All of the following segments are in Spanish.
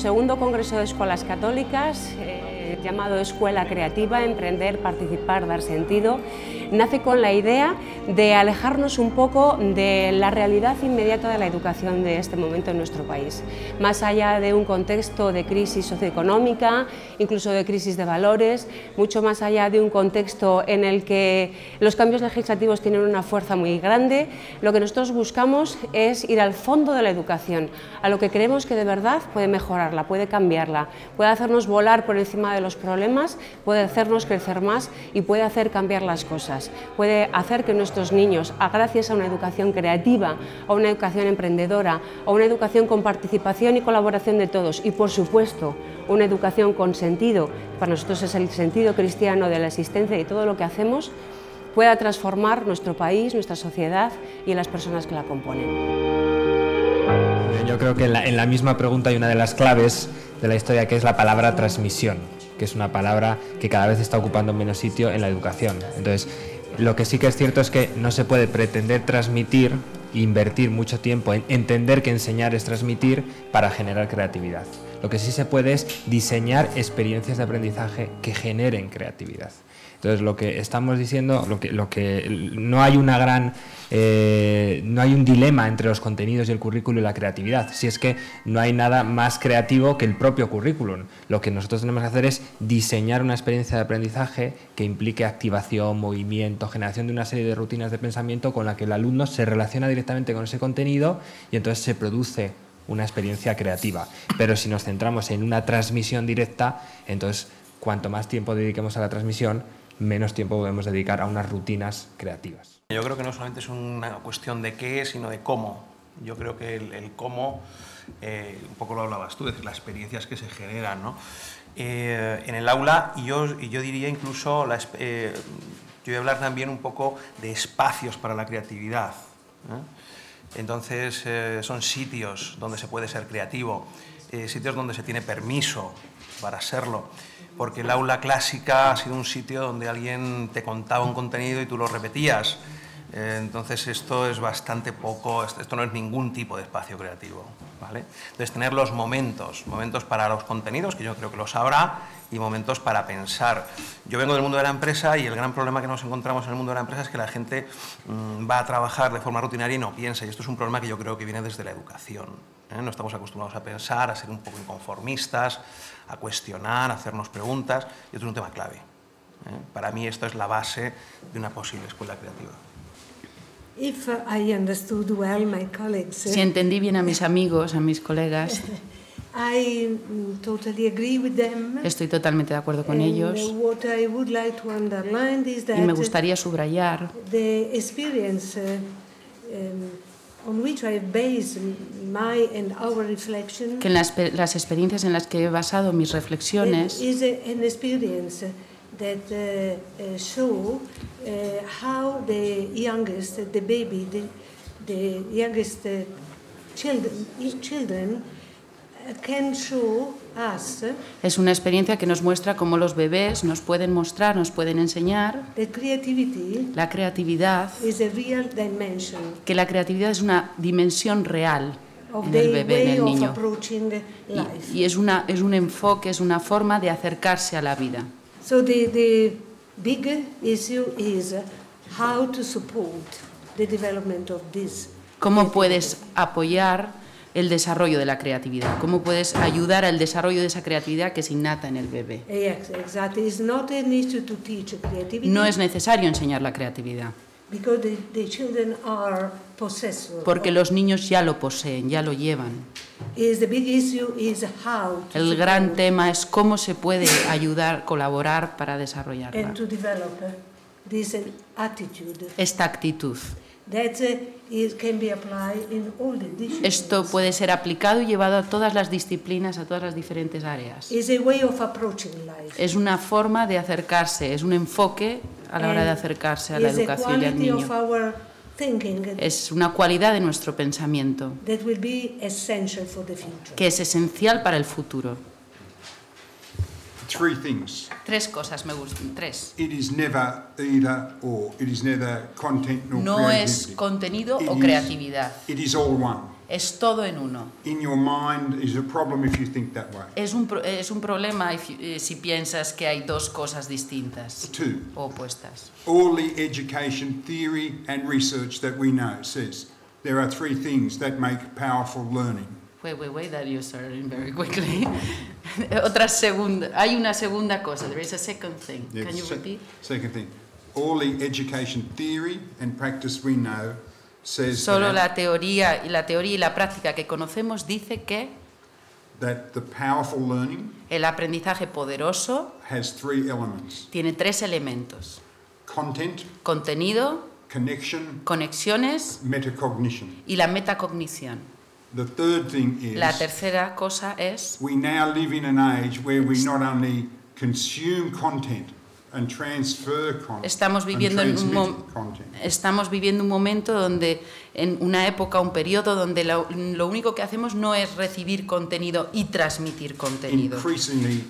segundo Congreso de Escuelas Católicas, llamado Escuela Creativa, Emprender, Participar, Dar Sentido, nace con la idea de alejarnos un poco de la realidad inmediata de la educación de este momento en nuestro país. Más allá de un contexto de crisis socioeconómica, incluso de crisis de valores, mucho más allá de un contexto en el que los cambios legislativos tienen una fuerza muy grande, lo que nosotros buscamos es ir al fondo de la educación, a lo que creemos que de verdad puede mejorarla, puede cambiarla, puede hacernos volar por encima de los problemas, puede hacernos crecer más y puede hacer cambiar las cosas. Puede hacer que nuestros niños, gracias a una educación creativa, a una educación emprendedora, a una educación con participación y colaboración de todos y, por supuesto, una educación con sentido, para nosotros es el sentido cristiano de la existencia y todo lo que hacemos, pueda transformar nuestro país, nuestra sociedad y las personas que la componen. Yo creo que en la misma pregunta hay una de las claves de la historia, que es la palabra transmisión, que es una palabra que cada vez está ocupando menos sitio en la educación. Entonces, lo que sí que es cierto es que no se puede pretender transmitir e invertir mucho tiempo en entender que enseñar es transmitir para generar creatividad. Lo que sí se puede es diseñar experiencias de aprendizaje que generen creatividad. Entonces, lo que estamos diciendo, no hay una gran, no hay un dilema entre los contenidos y el currículo y la creatividad. Si es que no hay nada más creativo que el propio currículum. Lo que nosotros tenemos que hacer es diseñar una experiencia de aprendizaje que implique activación, movimiento, generación de una serie de rutinas de pensamiento con la que el alumno se relaciona directamente con ese contenido y entonces se produce una experiencia creativa. Pero si nos centramos en una transmisión directa, entonces cuanto más tiempo dediquemos a la transmisión, menos tiempo podemos dedicar a unas rutinas creativas. Yo creo que no solamente es una cuestión de qué, sino de cómo. Yo creo que el cómo, un poco lo hablabas tú, es decir, las experiencias que se generan, ¿no? En el aula, y yo diría incluso, yo voy a hablar también un poco de espacios para la creatividad, ¿eh? Entonces, son sitios donde se puede ser creativo, sitios donde se tiene permiso para serlo, porque el aula clásica ha sido un sitio donde alguien te contaba un contenido y tú lo repetías. Entonces esto es bastante poco, esto no es ningún tipo de espacio creativo, ¿vale? Entonces tener los momentos para los contenidos, que yo creo que los habrá, y momentos para pensar. Yo vengo del mundo de la empresa y el gran problema que nos encontramos en el mundo de la empresa es que la gente va a trabajar de forma rutinaria y no piensa, y esto es un problema que yo creo que viene desde la educación, ¿eh? No estamos acostumbrados a pensar, a ser un poco inconformistas, a cuestionar, a hacernos preguntas, y esto es un tema clave, ¿eh? Para mí esto es la base de una posible escuela creativa. Si entendí bien a mis amigos, a mis colegas, estoy totalmente de acuerdo con ellos, y me gustaría subrayar que las experiencias en las que he basado mis reflexiones that show how the youngest children can show us. Es una experiencia que nos muestra cómo los bebés nos pueden mostrar, nos pueden enseñar la creatividad, que la creatividad es una dimensión real en el bebé, en el niño, y es un enfoque, es una forma de acercarse a la vida. So the big issue is how to support the development of this. ¿Cómo puedes apoyar el desarrollo de la creatividad? ¿Cómo puedes ayudar al desarrollo de esa creatividad que es innata en el bebé? Yes, exactly. It's not an issue to teach creativity. No es necesario enseñar la creatividad. Because the children are possessors. Porque los niños ya lo poseen, ya lo llevan. The big issue is how to El gran tema es cómo se puede ayudar, colaborar para desarrollarla. And to develop this attitude. Esta actitud. That can be applied in all the disciplines. Esto puede ser aplicado y llevado a todas las disciplinas, a todas las diferentes áreas. It's a way of approaching life. Es una forma de acercarse, es un enfoque a la hora de acercarse a la educación y al niño. Es una cualidad de nuestro pensamiento que es esencial para el futuro. three things. Tres cosas me gustan, tres. It is never either or. It is neither content nor No es creativity. contenido o creatividad. It is all one. Es todo en uno. In your mind is a problem if you think that way. Es un problema si piensas que hay dos cosas distintas Two, o opuestas. all the education theory and research that we know says there are three things that make powerful learning. Wait, that you're starting very quickly. Hay una segunda cosa. There is a second thing. Yes, Can you repeat? Second thing, all the education theory and practice we know says Solo that, la teoría y la práctica que conocemos dice que that the powerful learning el aprendizaje poderoso has three elements: tiene tres elementos: content, contenido, connection, conexiones metacognition. y la metacognición. The third thing La is tercera cosa es we now live in an age where we not only consume content and transfer content, estamos viviendo un momento donde, en una época, un periodo donde lo único que hacemos no es recibir contenido y transmitir contenido. Increasingly,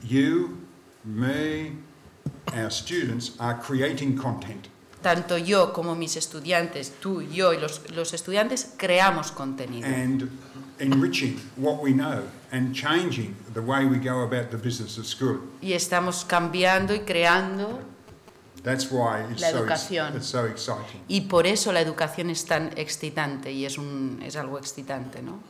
you, me, our students are creating content. Tanto yo como mis estudiantes, tú, yo y los estudiantes creamos contenido. And enriching what we know and changing the way we go about the business of school. Y estamos cambiando y creando. That's why it's La educación. it's so exciting. Y por eso la educación es tan excitante y es algo excitante, ¿no?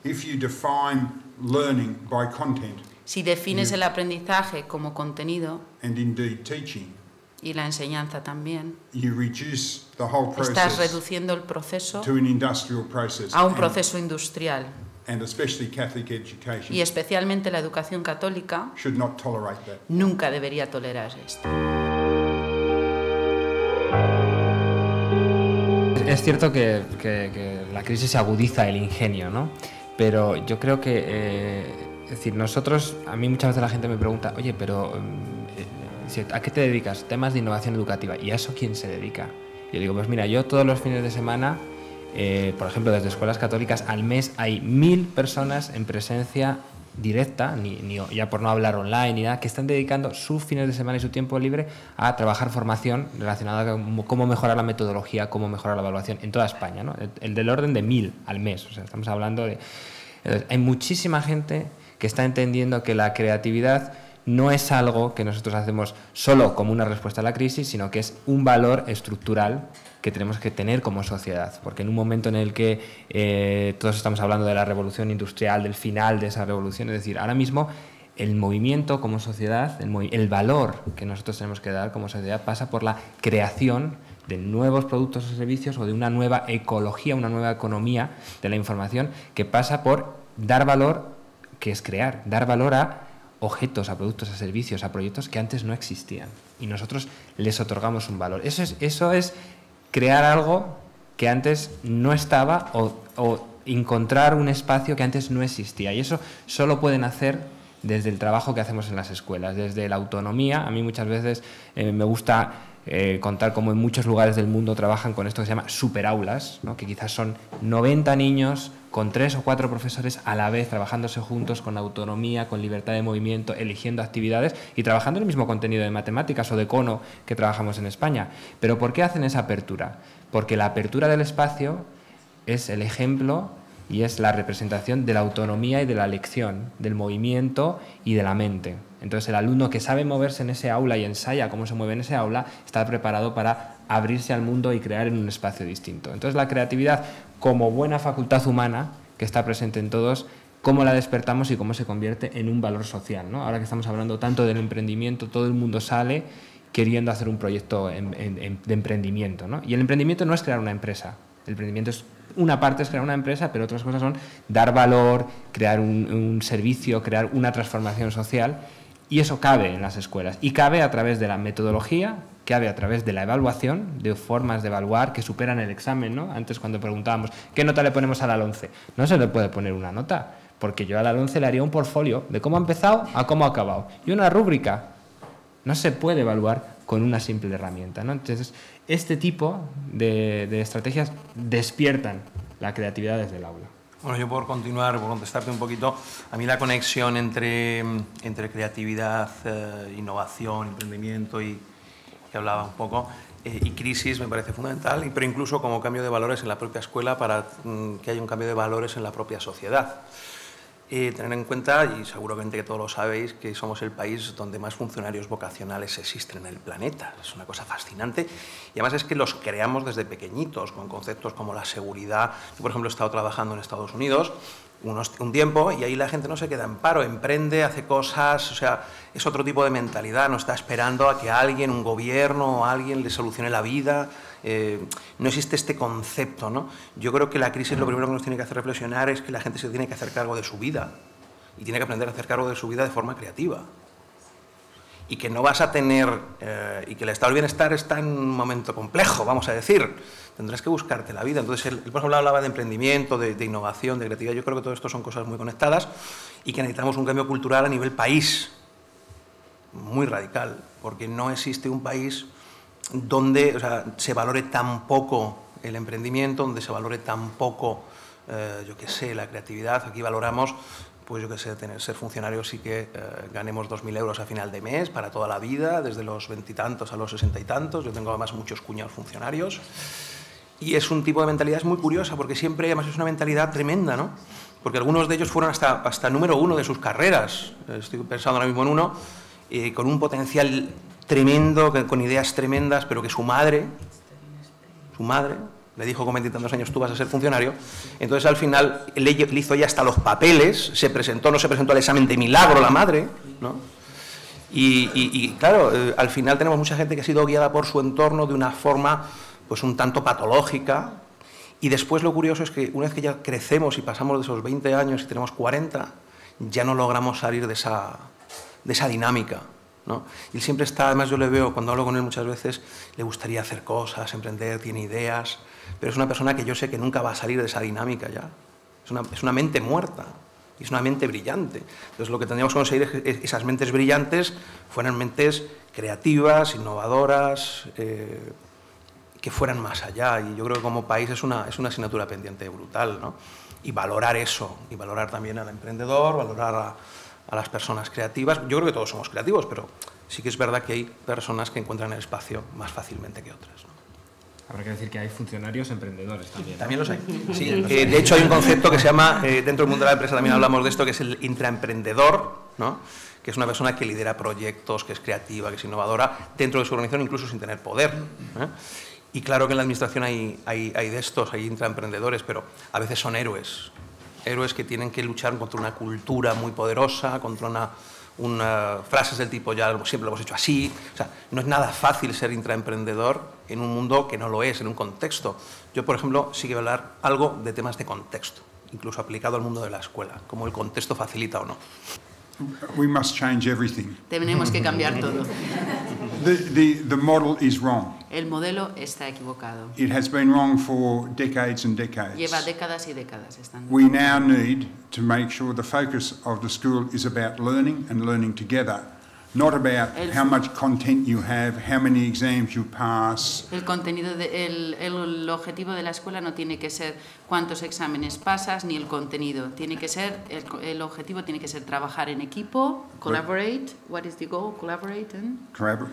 If you define learning by content Si defines el aprendizaje como contenido and indeed teaching, y la enseñanza también, you reduce the whole estás process reduciendo el proceso to an industrial process. a un proceso industrial. And especially Catholic education Y especialmente la educación católica should not tolerate that. nunca debería tolerar esto. Es cierto que la crisis agudiza el ingenio, ¿no? Pero yo creo que, es decir, nosotros, a mí muchas veces la gente me pregunta, oye, pero ¿a qué te dedicas? Temas de innovación educativa. ¿Y a eso quién se dedica? Yo digo, pues mira, yo todos los fines de semana, por ejemplo, desde escuelas católicas, al mes hay 1000 personas en presencia directa, ya por no hablar online ni nada, que están dedicando sus fines de semana y su tiempo libre a trabajar formación relacionada con cómo mejorar la metodología, cómo mejorar la evaluación en toda España, ¿no? El del orden de 1000 al mes. O sea, estamos hablando de... Hay muchísima gente que está entendiendo que la creatividad no es algo que nosotros hacemos solo como una respuesta a la crisis, sino que es un valor estructural que tenemos que tener como sociedad, porque en un momento en el que todos estamos hablando de la revolución industrial, del final de esa revolución, es decir, ahora mismo el movimiento como sociedad, el valor que nosotros tenemos que dar como sociedad pasa por la creación de nuevos productos o servicios o de una nueva ecología, una nueva economía de la información que pasa por dar valor, que es crear, dar valor a objetos, a productos, a servicios, a proyectos que antes no existían y nosotros les otorgamos un valor. Eso es crear algo que antes no estaba o encontrar un espacio que antes no existía, y eso solo pueden hacer desde el trabajo que hacemos en las escuelas, desde la autonomía. A mí muchas veces me gusta contar cómo en muchos lugares del mundo trabajan con esto que se llama superaulas, ¿no? Que quizás son 90 niños con 3 o 4 profesores a la vez, trabajándose juntos con autonomía, con libertad de movimiento, eligiendo actividades y trabajando el mismo contenido de matemáticas o de cono que trabajamos en España. ¿Pero por qué hacen esa apertura? Porque la apertura del espacio es el ejemplo y es la representación de la autonomía y de la elección, del movimiento y de la mente. Entonces el alumno que sabe moverse en ese aula y ensaya cómo se mueve en ese aula está preparado para abrirse al mundo y crear en un espacio distinto. Entonces la creatividad, como buena facultad humana que está presente en todos, cómo la despertamos y cómo se convierte en un valor social, ¿no? Ahora que estamos hablando tanto del emprendimiento, todo el mundo sale queriendo hacer un proyecto de emprendimiento, ¿no? Y el emprendimiento no es crear una empresa. El emprendimiento es una parte es crear una empresa, pero otras cosas son dar valor, crear un servicio, crear una transformación social, y eso cabe en las escuelas y cabe a través de la metodología, cabe a través de la evaluación, de formas de evaluar que superan el examen, ¿no? Antes cuando preguntábamos ¿qué nota le ponemos al 11? No se le puede poner una nota, porque yo al 11 le haría un portfolio de cómo ha empezado a cómo ha acabado y una rúbrica. No se puede evaluar con una simple herramienta, ¿no? Entonces, este tipo de estrategias despiertan la creatividad desde el aula. Bueno, yo por continuar, por contestarte un poquito, a mí la conexión entre creatividad, innovación, emprendimiento y que hablaba un poco, y crisis me parece fundamental, pero incluso como cambio de valores en la propia escuela para que haya un cambio de valores en la propia sociedad. Tener en cuenta, y seguramente que todos lo sabéis, que somos el país donde más funcionarios vocacionales existen en el planeta. Es una cosa fascinante y además es que los creamos desde pequeñitos con conceptos como la seguridad. Yo, por ejemplo, he estado trabajando en Estados Unidos un tiempo y ahí la gente no se queda en paro, emprende, hace cosas, o sea, es otro tipo de mentalidad, no está esperando a que alguien, un gobierno o alguien le solucione la vida. No existe este concepto, ¿no? Yo creo que la crisis lo primero que nos tiene que hacer reflexionar es que la gente se tiene que hacer cargo de su vida y tiene que aprender a hacer cargo de su vida de forma creativa. Y que no vas a tener, y que el estado del bienestar está en un momento complejo, vamos a decir, tendrás que buscarte la vida. Entonces, él, por ejemplo, hablaba de emprendimiento, de innovación, de creatividad. Yo creo que todo esto son cosas muy conectadas y que necesitamos un cambio cultural a nivel país, muy radical, porque no existe un país donde, o sea, se valore tan poco el emprendimiento, donde se valore tan poco, yo qué sé, la creatividad. Aquí valoramos, pues yo qué sé, ser funcionarios y que ganemos 2.000 euros a final de mes para toda la vida, desde los 20 y tantos a los 60 y tantos. Yo tengo además muchos cuñados funcionarios. Y es un tipo de mentalidad muy curiosa, porque siempre, además, es una mentalidad tremenda, ¿no? Porque algunos de ellos fueron hasta número 1 de sus carreras. Estoy pensando ahora mismo en uno, con un potencial tremendo, con ideas tremendas, pero que su madre le dijo con 20 y tantos años, tú vas a ser funcionario. Entonces, al final, le hizo ya hasta los papeles, se presentó, no se presentó al examen de milagro la madre, ¿no? Y claro, al final tenemos mucha gente que ha sido guiada por su entorno de una forma pues un tanto patológica, y después lo curioso es que una vez que ya crecemos y pasamos de esos 20 años y tenemos 40, ya no logramos salir de esa dinámica, ¿no? Y él siempre está, además yo le veo, cuando hablo con él muchas veces, le gustaría hacer cosas, emprender, tiene ideas, pero es una persona que yo sé que nunca va a salir de esa dinámica ya. Es una mente muerta, y es una mente brillante. Entonces lo que tendríamos que conseguir es que esas mentes brillantes fueran mentes creativas, innovadoras, que fueran más allá, y yo creo que como país es una asignatura pendiente brutal, ¿no? Y valorar eso, y valorar también al emprendedor, valorar a las personas creativas. Yo creo que todos somos creativos, pero sí que es verdad que hay personas que encuentran el espacio más fácilmente que otras, ¿no? Habrá que decir que hay funcionarios emprendedores también, ¿no? También los hay. Sí, de hecho hay un concepto que se llama, dentro del mundo de la empresa también hablamos de esto, que es el intraemprendedor, ¿no? Que es una persona que lidera proyectos, que es creativa, que es innovadora, dentro de su organización incluso sin tener poder, ¿eh? Y claro que en la administración hay de estos, hay intraemprendedores, pero a veces son héroes que tienen que luchar contra una cultura muy poderosa, contra frases del tipo, ya siempre lo hemos hecho así. O sea, no es nada fácil ser intraemprendedor en un mundo que no lo es, en un contexto. Yo, por ejemplo, sí que voy a hablar algo de temas de contexto, incluso aplicado al mundo de la escuela, como el contexto facilita o no. We must change everything. Tenemos que cambiar todo. The model is wrong. El modelo está equivocado. It has been wrong for decades and decades. Lleva décadas y décadas estando. We now need to make sure the focus of the school is about learning and learning together, not about how much content you have, how many exams you pass. El contenido el objetivo de la escuela no tiene que ser cuántos exámenes pasas ni el contenido. Tiene que ser el objetivo tiene que ser trabajar en equipo, collaborate. What is the goal? Collaborate and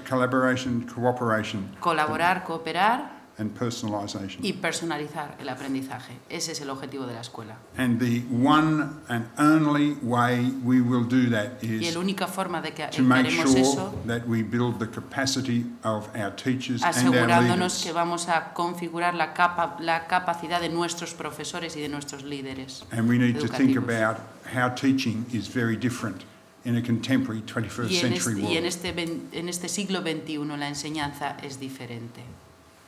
Collaboration, cooperation. Colaborar, cooperar. And personalization. Y personalizar el aprendizaje. Ese es el objetivo de la escuela. And the one and only way we will do that is y la única forma de que haremos eso that we build the capacity of our teachers asegurándonos and our leaders. Que vamos a configurar la capacidad de nuestros profesores y de nuestros líderes. And we need to think about how teaching is very different in a contemporary 21st century world. Y en este siglo XXI la enseñanza es diferente.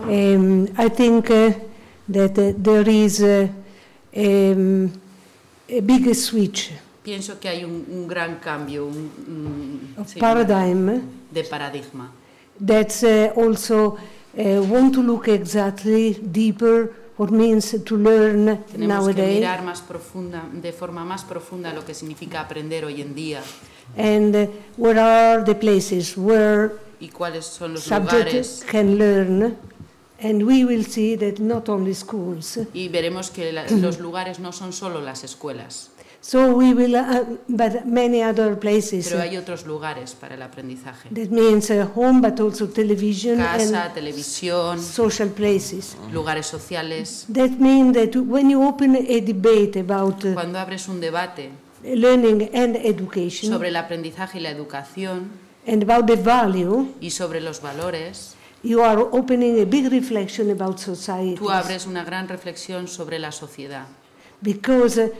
I think that there is a big switch. Pienso que hay un gran cambio, paradigm de paradigma. That's also want to look exactly deeper what means to learn Tenemos nowadays. Que mirar de forma más profunda lo que significa aprender hoy en día. And where are the places where y cuáles son los subjects lugares can learn And we will see that not only schools. Y veremos que los lugares no son solo las escuelas. So we will, but many other places. Pero hay otros lugares para el aprendizaje. That means home, but also television. Casa, and televisión, social places. Lugares sociales. That means that when you open a debate about Cuando abres un debate learning and education, sobre el aprendizaje y la educación, and about the value, y sobre los valores, you are opening a big reflection about society. tú abres una gran reflexión sobre la sociedad. Because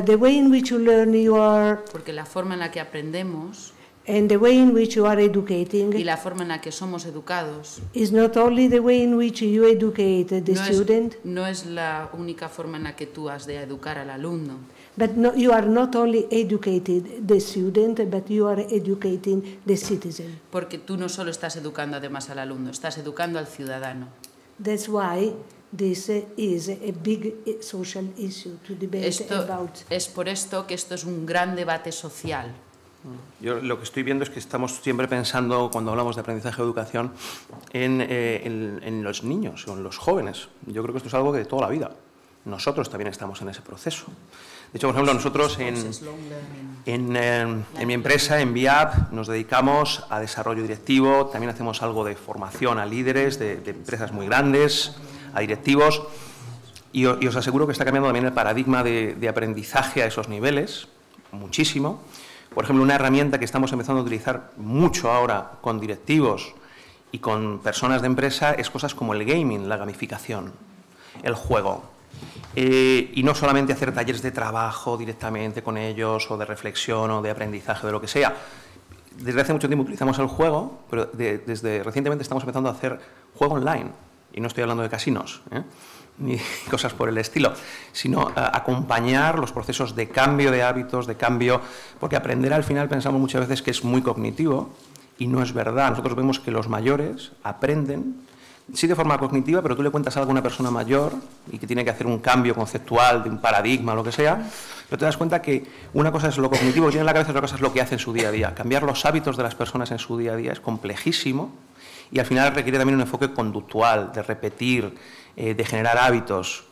the way in which you learn, you are, Porque la forma en la que aprendemos and the way in which you are educating, y la forma en la que somos educados is not only the way in which you educate the student, no es la única forma en la que tú has de educar al alumno. but no, you are not only educated the student, but you are educating the citizen. Porque tú no solo estás educando además al alumno, estás educando al ciudadano. That's why this is a big social issue to debate about. Es por esto que esto es un gran debate social. Yo lo que estoy viendo es que estamos siempre pensando, cuando hablamos de aprendizaje o educación, en los niños o en los jóvenes. Yo creo que esto es algo que de toda la vida. Nosotros también estamos en ese proceso. De hecho, por ejemplo, nosotros en mi empresa, en VIAP, nos dedicamos a desarrollo directivo, también hacemos algo de formación a líderes de empresas muy grandes, a directivos, y os aseguro que está cambiando también el paradigma de aprendizaje a esos niveles, muchísimo. Por ejemplo, una herramienta que estamos empezando a utilizar mucho ahora con directivos y con personas de empresa es cosas como el gaming, la gamificación, el juego. Y no solamente hacer talleres de trabajo directamente con ellos o de reflexión o de aprendizaje, de lo que sea. Desde hace mucho tiempo utilizamos el juego, pero desde recientemente estamos empezando a hacer juego online. Y no estoy hablando de casinos, ni cosas por el estilo, sino acompañar los procesos de cambio de hábitos, de cambio, porque aprender al final pensamos muchas veces que es muy cognitivo y no es verdad. Nosotros vemos que los mayores aprenden, sí de forma cognitiva, pero tú le cuentas algo a una persona mayor y que tiene que hacer un cambio conceptual de un paradigma o lo que sea, pero te das cuenta que una cosa es lo cognitivo que tiene en la cabeza y otra cosa es lo que hace en su día a día. Cambiar los hábitos de las personas en su día a día es complejísimo y al final requiere también un enfoque conductual, de repetir, de generar hábitos.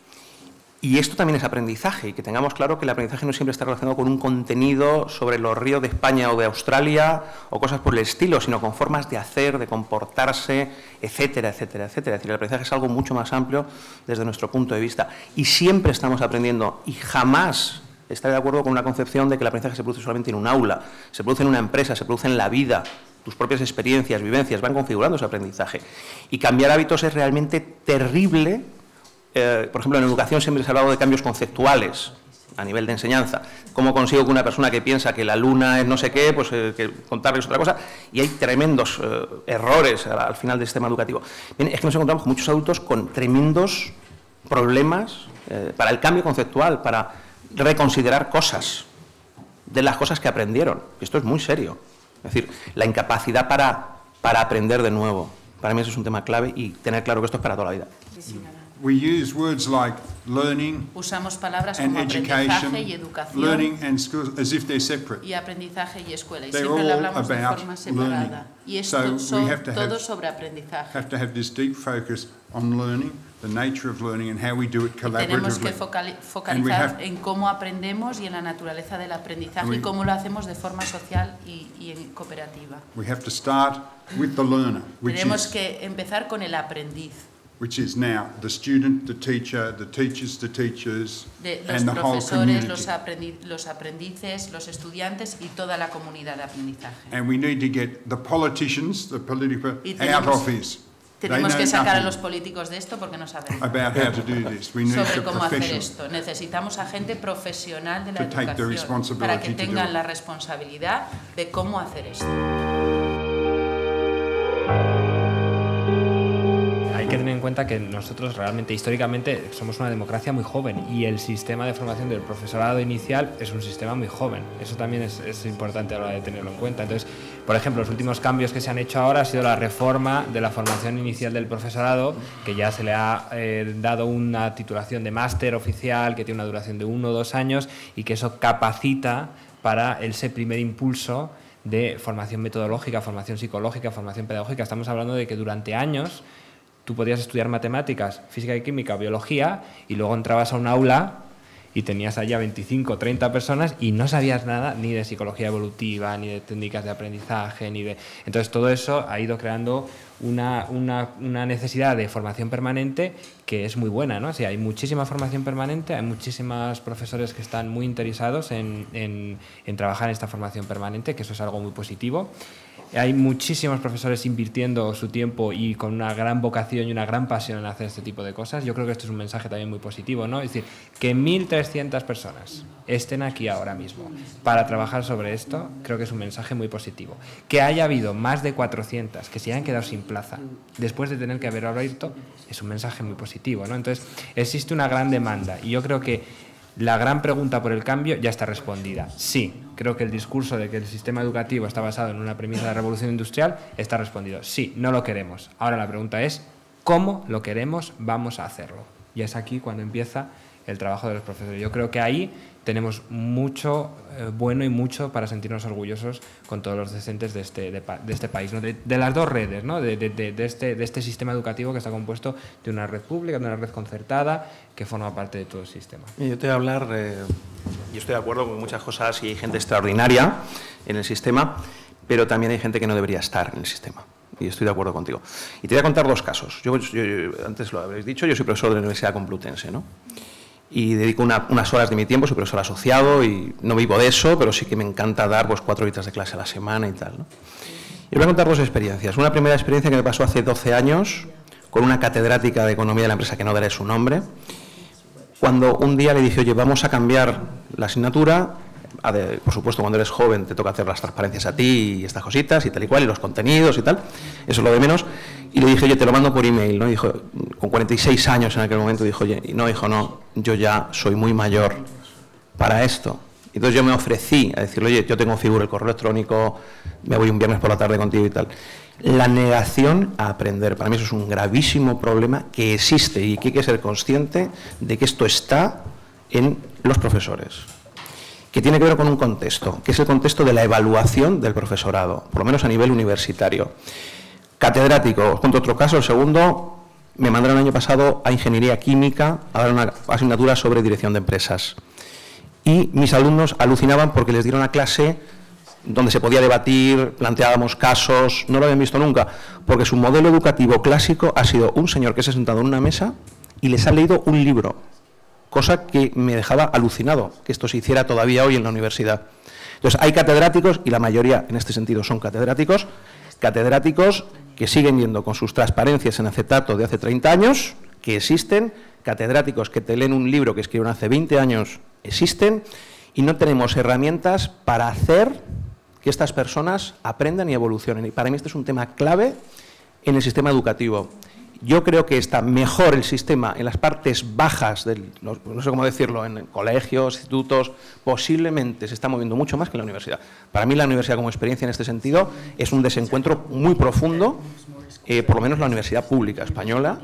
Y esto también es aprendizaje, y que tengamos claro que el aprendizaje no siempre está relacionado con un contenido sobre los ríos de España o de Australia o cosas por el estilo, sino con formas de hacer, de comportarse, etcétera, etcétera, etcétera. Es decir, el aprendizaje es algo mucho más amplio desde nuestro punto de vista. Y siempre estamos aprendiendo, y jamás estaré de acuerdo con una concepción de que el aprendizaje se produce solamente en un aula, se produce en una empresa, se produce en la vida. Tus propias experiencias, vivencias van configurando ese aprendizaje. Y cambiar hábitos es realmente terrible. Por ejemplo, en educación siempre se ha hablado de cambios conceptuales a nivel de enseñanza. ¿Cómo consigo que una persona que piensa que la luna es no sé qué, pues que contarles otra cosa? Y hay tremendos errores al final del sistema educativo. Bien, es que nos encontramos con muchos adultos con tremendos problemas para el cambio conceptual, para reconsiderar cosas de las cosas que aprendieron. Esto es muy serio. Es decir, la incapacidad para aprender de nuevo. Para mí eso es un tema clave y tener claro que esto es para toda la vida. We use words like learning Usamos palabras and como aprendizaje education, y educación, learning and schools, as if they're separate. y aprendizaje y escuela, y They're siempre lo all hablamos de about forma separada. learning. Y esto So we have to todo have- sobre aprendizaje. Have to have this deep focus on learning, the nature of learning and how we do it Tenemos que collaboratively. focalizar have- en cómo aprendemos y en la naturaleza del aprendizaje And we- y cómo lo hacemos de forma social y en cooperativa. We have to start with the learner, Tenemos que empezar con el aprendiz, which is now the student, the teacher, the teachers, the teachers, de los and the whole profesores, community. los aprendices, los estudiantes y toda la comunidad de aprendizaje. And we need to get the politicians, the political, Y out tenemos- of this. They Tenemos know que sacar a nothing los políticos de esto porque no saben about how to do this. We need sobre the cómo hacer professionals. esto. Necesitamos a gente profesional de la To take the educación responsibility para que to do tengan it. la responsabilidad de cómo hacer esto. Hay que tener en cuenta que nosotros realmente, históricamente, somos una democracia muy joven y el sistema de formación del profesorado inicial es un sistema muy joven. Eso también es importante a la hora de tenerlo en cuenta. Entonces, por ejemplo, los últimos cambios que se han hecho ahora ha sido la reforma de la formación inicial del profesorado, que ya se le ha dado una titulación de máster oficial que tiene una duración de 1 o 2 años y que eso capacita para ese primer impulso de formación metodológica, formación psicológica, formación pedagógica. Estamos hablando de que durante años tú podías estudiar matemáticas, física y química, biología, y luego entrabas a un aula y tenías allá 25 o 30 personas y no sabías nada ni de psicología evolutiva, ni de técnicas de aprendizaje, ni de... Entonces todo eso ha ido creando una necesidad de formación permanente que es muy buena, ¿no? O sea, hay muchísima formación permanente, hay muchísimos profesores que están muy interesados en trabajar en esta formación permanente, que eso es algo muy positivo. Hay muchísimos profesores invirtiendo su tiempo y con una gran vocación y una gran pasión en hacer este tipo de cosas. Yo creo que esto es un mensaje también muy positivo, ¿no? Es decir, que 1.300 personas estén aquí ahora mismo para trabajar sobre esto, creo que es un mensaje muy positivo. Que haya habido más de 400 que se hayan quedado sin plaza después de tener que haber abierto, es un mensaje muy positivo, ¿no? Entonces, existe una gran demanda y yo creo que la gran pregunta por el cambio ya está respondida. Sí, creo que el discurso de que el sistema educativo está basado en una premisa de revolución industrial está respondido. Sí, no lo queremos. Ahora la pregunta es, ¿cómo lo queremos? Vamos a hacerlo. Y es aquí cuando empieza el trabajo de los profesores. Yo creo que ahí tenemos mucho bueno y mucho para sentirnos orgullosos con todos los docentes de este país, ¿no? De las dos redes, ¿no? de este sistema educativo que está compuesto de una red pública, de una red concertada, que forma parte de todo el sistema. Yo te voy a hablar, yo estoy de acuerdo con muchas cosas y hay gente extraordinaria en el sistema, pero también hay gente que no debería estar en el sistema. Y estoy de acuerdo contigo. Y te voy a contar dos casos. Yo antes lo habréis dicho, yo soy profesor de la Universidad Complutense, ¿no? Y dedico unas horas de mi tiempo, soy profesor asociado y no vivo de eso, pero sí que me encanta dar pues 4 horitas de clase a la semana y tal, ¿no? Y voy a contar dos experiencias. Una primera experiencia que me pasó hace 12 años con una catedrática de economía de la empresa que no daré su nombre, cuando un día le dije, oye, vamos a cambiar la asignatura. Por supuesto, cuando eres joven te toca hacer las transparencias a ti y estas cositas y tal y cual, y los contenidos y tal, eso es lo de menos. Y le dije, oye, te lo mando por email, ¿no? Y dijo, con 46 años en aquel momento, dijo, oye, y no, hijo, no, yo ya soy muy mayor para esto. Entonces yo me ofrecí a decirle, oye, yo tengo figura el correo electrónico, me voy un viernes por la tarde contigo y tal. La negación a aprender, para mí eso es un gravísimo problema que existe y que hay que ser consciente de que esto está en los profesores, que tiene que ver con un contexto, que es el contexto de la evaluación del profesorado, por lo menos a nivel universitario. Catedrático, os cuento otro caso, el segundo, me mandaron el año pasado a Ingeniería Química a dar una asignatura sobre dirección de empresas. Y mis alumnos alucinaban porque les dieron una clase donde se podía debatir, planteábamos casos, no lo habían visto nunca, porque su modelo educativo clásico ha sido un señor que se ha sentado en una mesa y les ha leído un libro, cosa que me dejaba alucinado que esto se hiciera todavía hoy en la universidad. Entonces hay catedráticos, y la mayoría en este sentido son catedráticos que siguen yendo con sus transparencias en acetato de hace 30 años, que existen, catedráticos que te leen un libro que escribieron hace 20 años, existen, y no tenemos herramientas para hacer que estas personas aprendan y evolucionen. Y para mí este es un tema clave en el sistema educativo. Yo creo que está mejor el sistema en las partes bajas, no sé cómo decirlo, en colegios, institutos, posiblemente se está moviendo mucho más que en la universidad. Para mí la universidad como experiencia en este sentido es un desencuentro muy profundo, por lo menos la universidad pública española,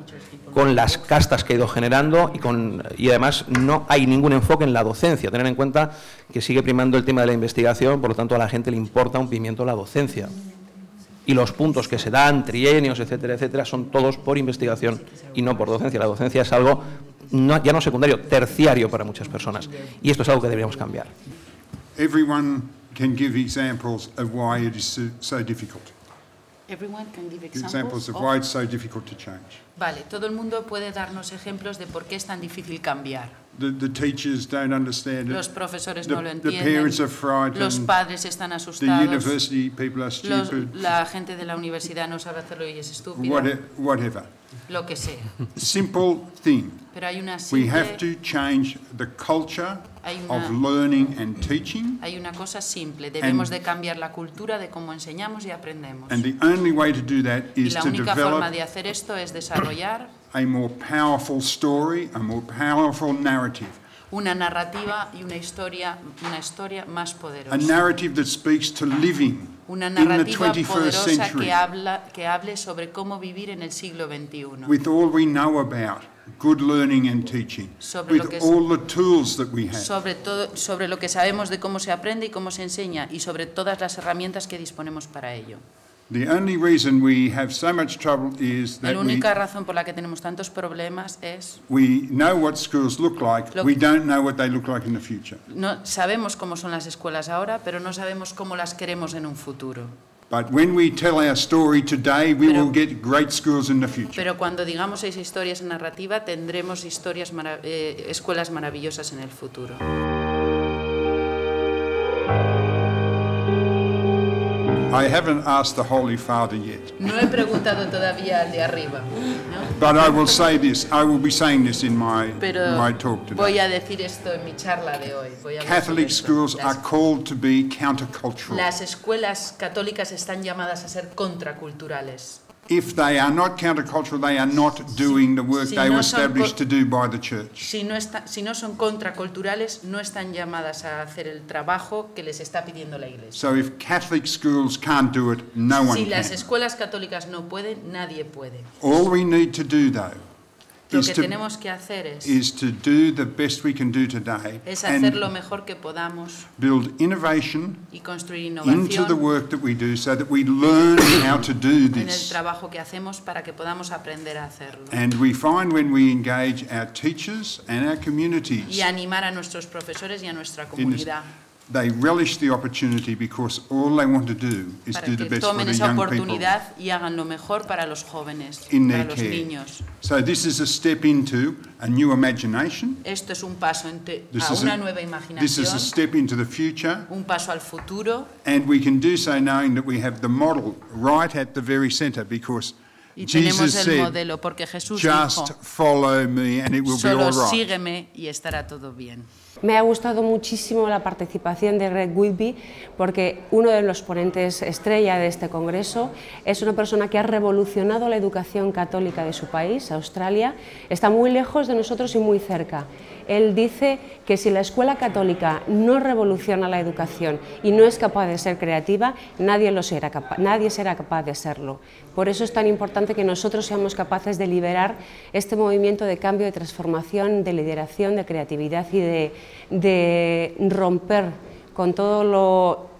con las castas que ha ido generando y además no hay ningún enfoque en la docencia. Tener en cuenta que sigue primando el tema de la investigación, por lo tanto a la gente le importa un pimiento la docencia. Y los puntos que se dan, trienios, etcétera, etcétera, son todos por investigación y no por docencia. La docencia es algo ya no secundario, terciario para muchas personas. Y esto es algo que deberíamos cambiar. Everyone can give examples of why it is so difficult. Everyone can give Examples of why it's so difficult to change. Vale, todo el mundo puede darnos ejemplos de por qué es tan difícil cambiar. The teachers don't understand it. Los profesores no lo entienden. The parents are frightened. Los padres están The asustados. university people are stupid. La gente de la universidad no sabe hacerlo y es estúpido. Whatever. Lo que sea. Simple thing. Pero hay una We have to change the culture of learning and teaching. Hay una cosa simple. Debemos de cambiar la cultura de cómo enseñamos y aprendemos. And the only way to do that is la to única develop forma de hacer esto es desarrollar a more powerful story, a more powerful narrative. Una narrativa y una historia más poderosa. A narrative that speaks to living una in the narrativa 21st poderosa century. que hable sobre cómo vivir en el siglo XXI. With all we know about good learning and teaching, with all the tools that we have. Sobre lo que sabemos de cómo se aprende y cómo se enseña y sobre todas las herramientas que disponemos para ello. The only reason we have so much trouble is that La única razón por la que tenemos tantos problemas es we know what schools look like, we don't know what they look like in the future. no sabemos cómo son las escuelas ahora, pero no sabemos cómo las queremos en un futuro. But when we tell our story today, we will get great schools in the future. Pero cuando digamos esa historia, esa narrativa, tendremos escuelas maravillosas en el futuro. I haven't asked the Holy Father yet. No he preguntado todavía al de arriba, ¿no? But I will say this, I will be saying this in my talk today. Voy a decir esto en mi charla de hoy. Catholic schools are called to be countercultural. Las escuelas católicas están llamadas a ser contraculturales. If they are not countercultural, they are not doing the work they were established to do by the church. Si no son contraculturales, no están llamadas a hacer el trabajo que les está pidiendo la Iglesia. So if Catholic schools can't do it, no one Si las can. escuelas católicas no pueden, nadie puede. All we need to do, though, Lo que tenemos que hacer is to do the best we can do today es hacer and lo mejor que podamos build innovation y construir into the innovación work that we do so that we learn how to do en el this. trabajo que hacemos para que podamos aprender a hacerlo. And we find when we engage our teachers and our communities, Y animar a nuestros profesores y a nuestra in this, comunidad they relish the opportunity because all they want to do is para do the que best for tomen the esa young people oportunidad y hagan lo mejor para los jóvenes, in para their los care. niños. So this is a step into a new imagination. Esto es un paso This a is una nueva This is a imaginación, step into the future. un paso al futuro, And we can do so knowing that we have the model right at the very centre because y Jesus tenemos el said, modelo porque Jesús just dijo, follow me and it will be solo all right. sígueme y estará todo bien. Me ha gustado muchísimo la participación de Greg Whitby porque uno de los ponentes estrella de este congreso es una persona que ha revolucionado la educación católica de su país, Australia. Está muy lejos de nosotros y muy cerca. Él dice que si la escuela católica no revoluciona la educación y no es capaz de ser creativa, nadie será capaz de serlo. Por eso es tan importante que nosotros seamos capaces de liderar este movimiento de cambio, de transformación, de lideración, de creatividad y de romper con todo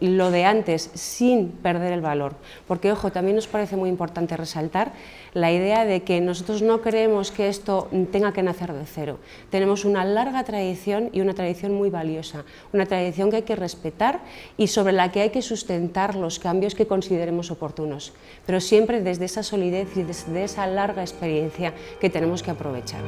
lo de antes sin perder el valor. Porque, ojo, también nos parece muy importante resaltar la idea de que nosotros no creemos que esto tenga que nacer de cero. Tenemos una larga tradición y una tradición muy valiosa, una tradición que hay que respetar y sobre la que hay que sustentar los cambios que consideremos oportunos, pero siempre desde esa solidez y desde esa larga experiencia que tenemos que aprovechar.